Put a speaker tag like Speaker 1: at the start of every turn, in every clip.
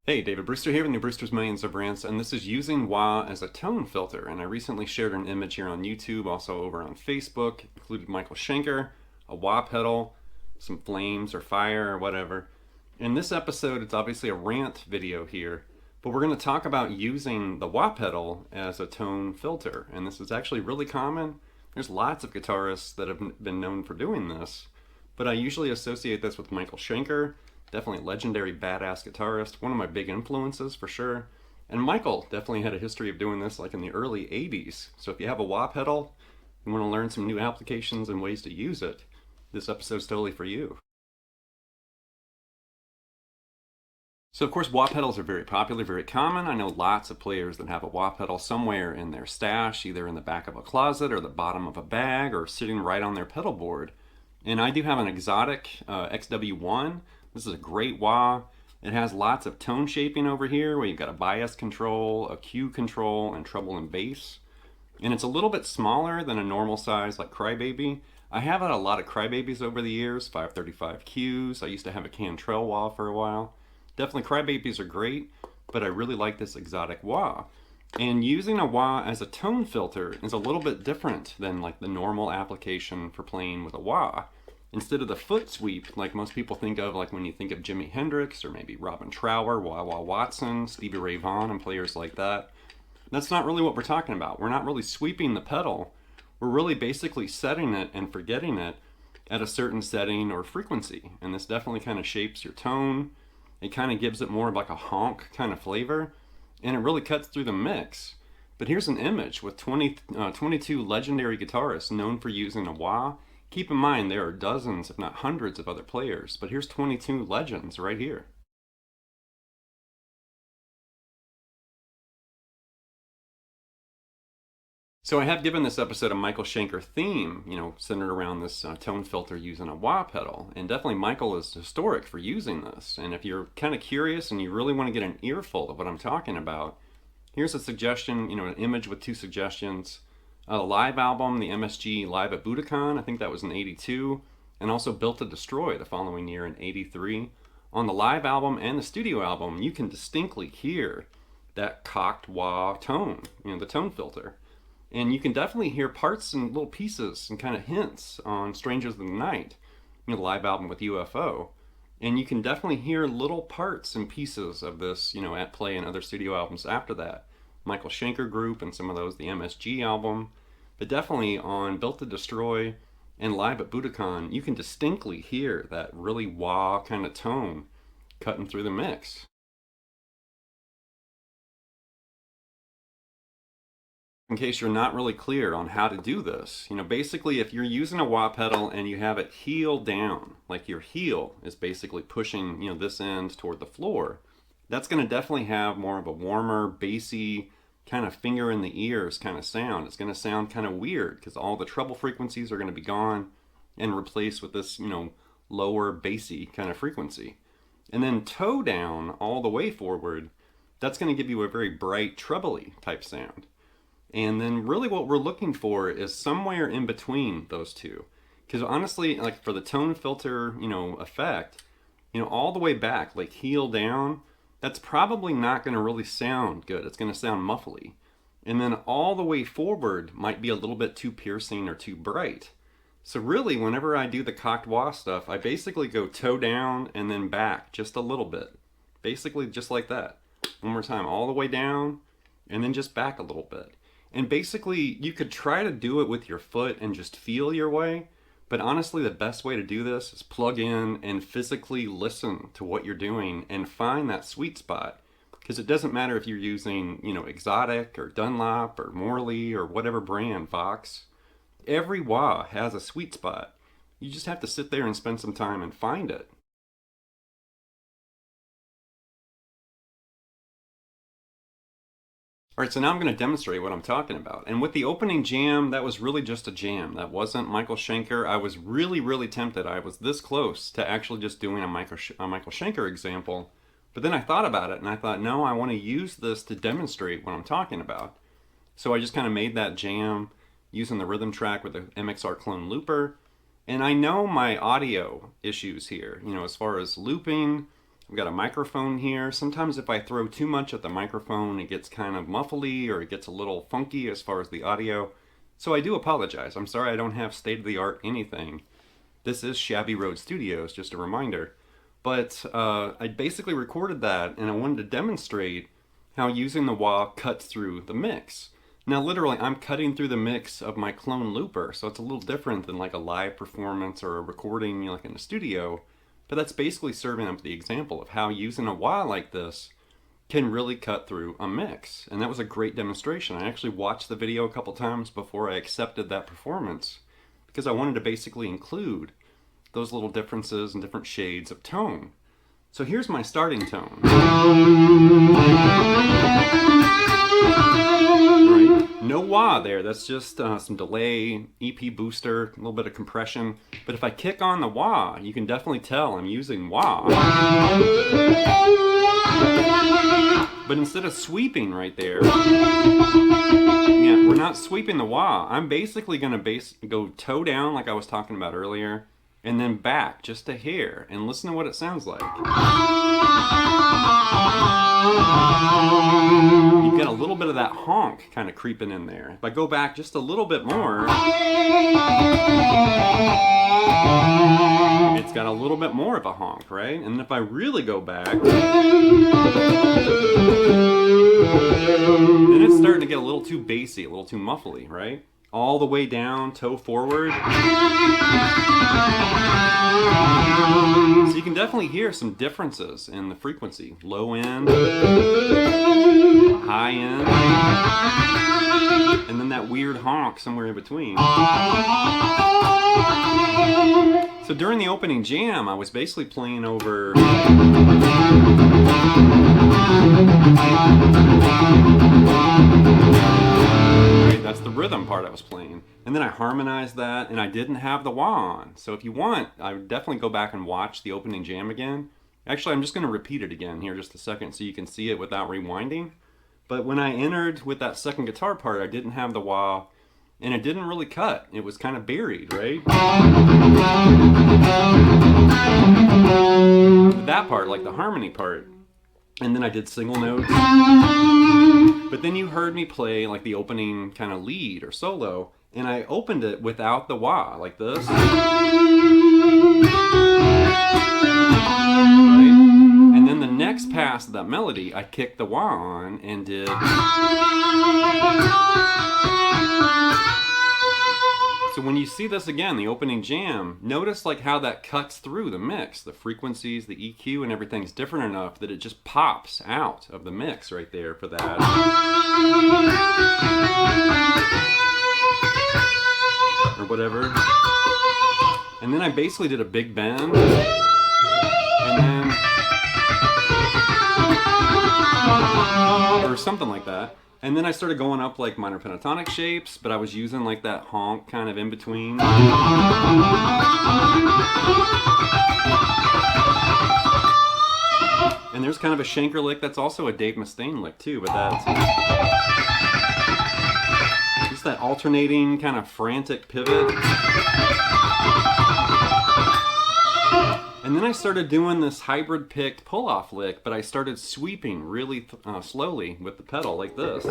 Speaker 1: Hey, David Brewster here with New Brewster's Millions of Rants, and this is using wah as a tone filter. And I recently shared an image here on YouTube, also over on Facebook, included Michael Schenker, a wah pedal, some flames or fire or whatever. In this episode, it's obviously a rant video here, but we're going to talk about using the wah pedal as a tone filter. And this is actually really common. There's lots of guitarists that have been known for doing this, but I usually associate this with Michael Schenker. Definitely legendary badass guitarist, one of my big influences for sure. And Michael definitely had a history of doing this like in the early 80s. So if you have a wah pedal and want to learn some new applications and ways to use it, this episode's totally for you. So of course wah pedals are very popular, very common. I know lots of players that have a wah pedal somewhere in their stash, either in the back of a closet or the bottom of a bag or sitting right on their pedal board. And I do have an exotic XW1. This is a great wah. It has lots of tone shaping over here where you've got a bias control, a Q control, and treble and bass. And it's a little bit smaller than a normal size like Crybaby. I have had a lot of Crybabies over the years, 535 Qs. I used to have a Cantrell wah for a while. Definitely Crybabies are great, but I really like this exotic wah. And using a wah as a tone filter is a little bit different than like the normal application for playing with a wah. Instead of the foot sweep, like most people think of, like when you think of Jimi Hendrix or maybe Robin Trower, Wah Wah Watson, Stevie Ray Vaughan, and players like that, that's not really what we're talking about. We're not really sweeping the pedal. We're really basically setting it and forgetting it at a certain setting or frequency. And this definitely kind of shapes your tone. It kind of gives it more of like a honk kind of flavor. And it really cuts through the mix. But here's an image with 22 legendary guitarists known for using a wah. Keep in mind, there are dozens, if not hundreds of other players, but here's 22 legends right here. So I have given this episode a Michael Schenker theme, centered around this tone filter using a wah pedal. And definitely Michael is historic for using this. And if you're kind of curious and you really want to get an earful of what I'm talking about, here's a suggestion, an image with two suggestions. A live album, the MSG Live at Budokan, I think that was in 82, and also Built to Destroy the following year in 83. On the live album and the studio album, you can distinctly hear that cocked wah tone, the tone filter. And you can definitely hear parts and little pieces and kind of hints on Strangers in the Night, the live album with UFO. And you can definitely hear little parts and pieces of this, at play in other studio albums after that. Michael Schenker Group and some of those, the MSG album. But definitely on Built to Destroy and Live at Budokan, you can distinctly hear that really wah kind of tone cutting through the mix. In case you're not really clear on how to do this, basically if you're using a wah pedal and you have it heel down, like your heel is basically pushing, this end toward the floor, that's going to definitely have more of a warmer, bassy, kind of finger in the ears kind of sound. It's going to sound kind of weird because all the treble frequencies are going to be gone and replaced with this, lower bassy kind of frequency. And then toe down all the way forward, that's going to give you a very bright trebly type sound. And then really what we're looking for is somewhere in between those two. Because honestly, like for the tone filter, effect, all the way back, like heel down, that's probably not going to really sound good. It's going to sound muffly. And then all the way forward might be a little bit too piercing or too bright. So really, whenever I do the cocked wah stuff, I basically go toe down and then back just a little bit. Basically just like that. One more time, all the way down and then just back a little bit. And basically, you could try to do it with your foot and just feel your way. But honestly, the best way to do this is plug in and physically listen to what you're doing and find that sweet spot. Because it doesn't matter if you're using, Exotic or Dunlop or Morley or whatever brand, Vox. Every wah has a sweet spot. You just have to sit there and spend some time and find it. Alright, so now I'm going to demonstrate what I'm talking about. And with the opening jam, that was really just a jam. That wasn't Michael Schenker. I was really, really tempted. I was this close to actually just doing a Michael Schenker example. But then I thought about it and I thought, no, I want to use this to demonstrate what I'm talking about. So I just kind of made that jam using the rhythm track with the MXR Clone Looper. And I know my audio issues here, as far as looping. I've got a microphone here. Sometimes if I throw too much at the microphone, it gets kind of muffly or it gets a little funky as far as the audio. So I do apologize. I'm sorry I don't have state-of-the-art anything. This is Shabby Road Studios, just a reminder. But I basically recorded that and I wanted to demonstrate how using the wah cuts through the mix. Now literally I'm cutting through the mix of my Clone Looper, so it's a little different than like a live performance or a recording like in a studio. But that's basically serving up the example of how using a wah like this can really cut through a mix. And that was a great demonstration. I actually watched the video a couple times before I accepted that performance because I wanted to basically include those little differences and different shades of tone. So here's my starting tone. Right. No wah there, that's just some delay, EP booster, a little bit of compression. But if I kick on the wah, you can definitely tell I'm using wah. But instead of sweeping right there, yeah, we're not sweeping the wah. I'm basically going to go toe down like I was talking about earlier, and then back just a hair, and listen to what it sounds like. You've got a little bit of that honk kind of creeping in there. If I go back just a little bit more, it's got a little bit more of a honk, right? And if I really go back, then it's starting to get a little too bassy, a little too muffly, right? All the way down, toe forward. So you can definitely hear some differences in the frequency. Low end, high end, and then that weird honk somewhere in between. So during the opening jam, I was basically playing over that's the rhythm part I was playing. And then I harmonized that, and I didn't have the wah on. So if you want, I would definitely go back and watch the opening jam again. Actually, I'm just going to repeat it again here just a second so you can see it without rewinding. But when I entered with that second guitar part, I didn't have the wah, and it didn't really cut. It was kind of buried, right? That part, like the harmony part. And then I did single notes. But then you heard me play like the opening kind of lead or solo, and I opened it without the wah, like this. Right? And then the next pass of that melody, I kicked the wah on and did. So when you see this again, the opening jam, notice like how that cuts through the mix. The frequencies, the EQ, and everything's different enough that it just pops out of the mix right there for that. Or whatever. And then I basically did a big bend. And then... or something like that. And then I started going up like minor pentatonic shapes, but I was using like that honk kind of in between. And there's kind of a Schenker lick that's also a Dave Mustaine lick too, but that's just that alternating kind of frantic pivot. And then I started doing this hybrid picked pull-off lick, but I started sweeping really slowly with the pedal like this.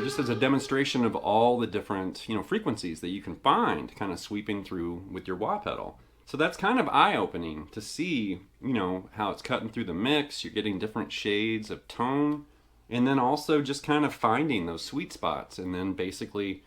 Speaker 1: Just as a demonstration of all the different, frequencies that you can find kind of sweeping through with your wah pedal. So that's kind of eye-opening to see, how it's cutting through the mix. You're getting different shades of tone, and then also just kind of finding those sweet spots, and then basically,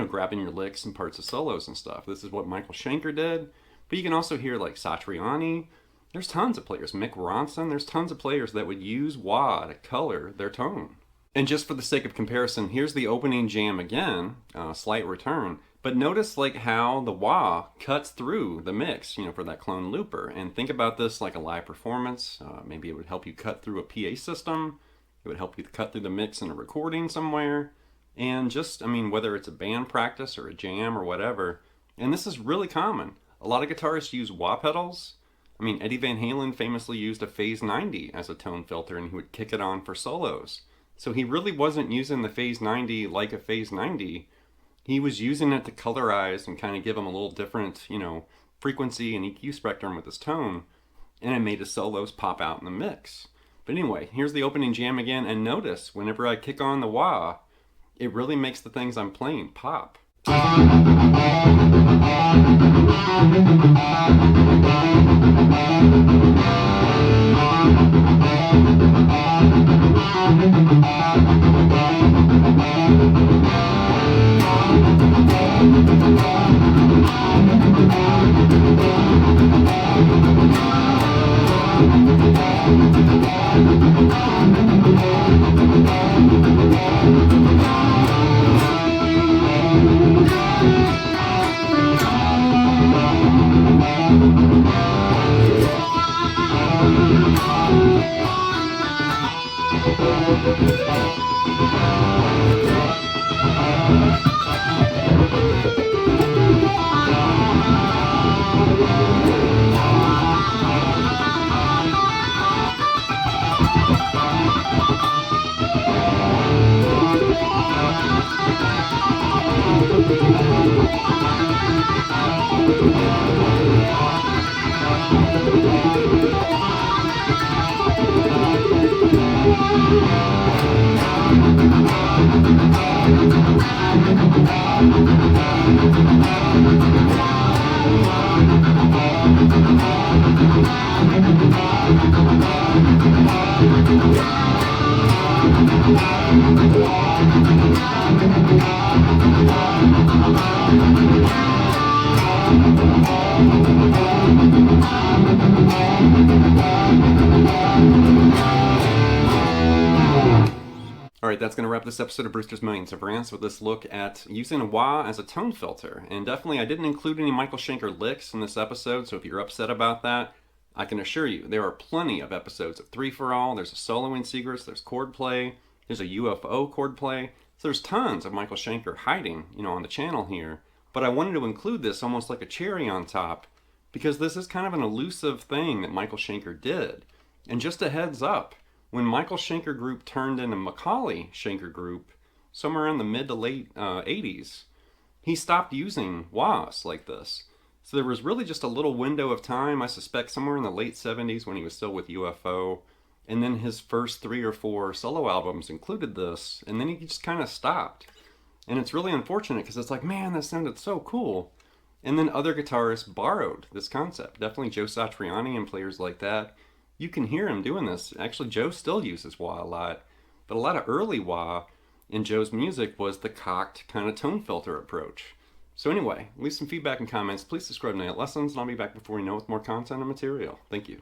Speaker 1: grabbing your licks and parts of solos and stuff. This is what Michael Schenker did, but you can also hear like Satriani. There's tons of players. Mick Ronson. There's tons of players that would use wah to color their tone. And just for the sake of comparison, here's the opening jam again, slight return. But notice like how the wah cuts through the mix, for that clone looper. And think about this like a live performance. Maybe it would help you cut through a PA system. It would help you cut through the mix in a recording somewhere. And just, whether it's a band practice or a jam or whatever. And this is really common. A lot of guitarists use wah pedals. Eddie Van Halen famously used a Phase 90 as a tone filter, and he would kick it on for solos. So he really wasn't using the Phase 90 like a Phase 90. He was using it to colorize and kind of give him a little different, frequency and EQ spectrum with his tone, and it made his solos pop out in the mix. But anyway, here's the opening jam again, and notice whenever I kick on the wah, it really makes the things I'm playing pop. Alright, that's going to wrap this episode of Brewster's Millions of Rants with this look at using a wah as a tone filter. And definitely, I didn't include any Michael Schenker licks in this episode, so if you're upset about that, I can assure you, there are plenty of episodes of 3 for All. There's a solo in Secrets, there's chord play, there's a UFO chord play. So there's tons of Michael Schenker hiding, on the channel here. But I wanted to include this almost like a cherry on top, because this is kind of an elusive thing that Michael Schenker did. And just a heads up, when Michael Schenker Group turned into Macaulay Schenker Group, somewhere in the mid to late 80s, he stopped using wahs like this. So there was really just a little window of time, I suspect somewhere in the late 70s when he was still with UFO, and then his first 3 or 4 solo albums included this, and then he just kind of stopped. And it's really unfortunate because it's like, man, that sounded so cool. And then other guitarists borrowed this concept. Definitely Joe Satriani and players like that. You can hear him doing this. Actually, Joe still uses wah a lot, but a lot of early wah in Joe's music was the cocked kind of tone filter approach. So anyway, leave some feedback and comments. Please subscribe to Night Lessons, and I'll be back before you know with more content and material. Thank you.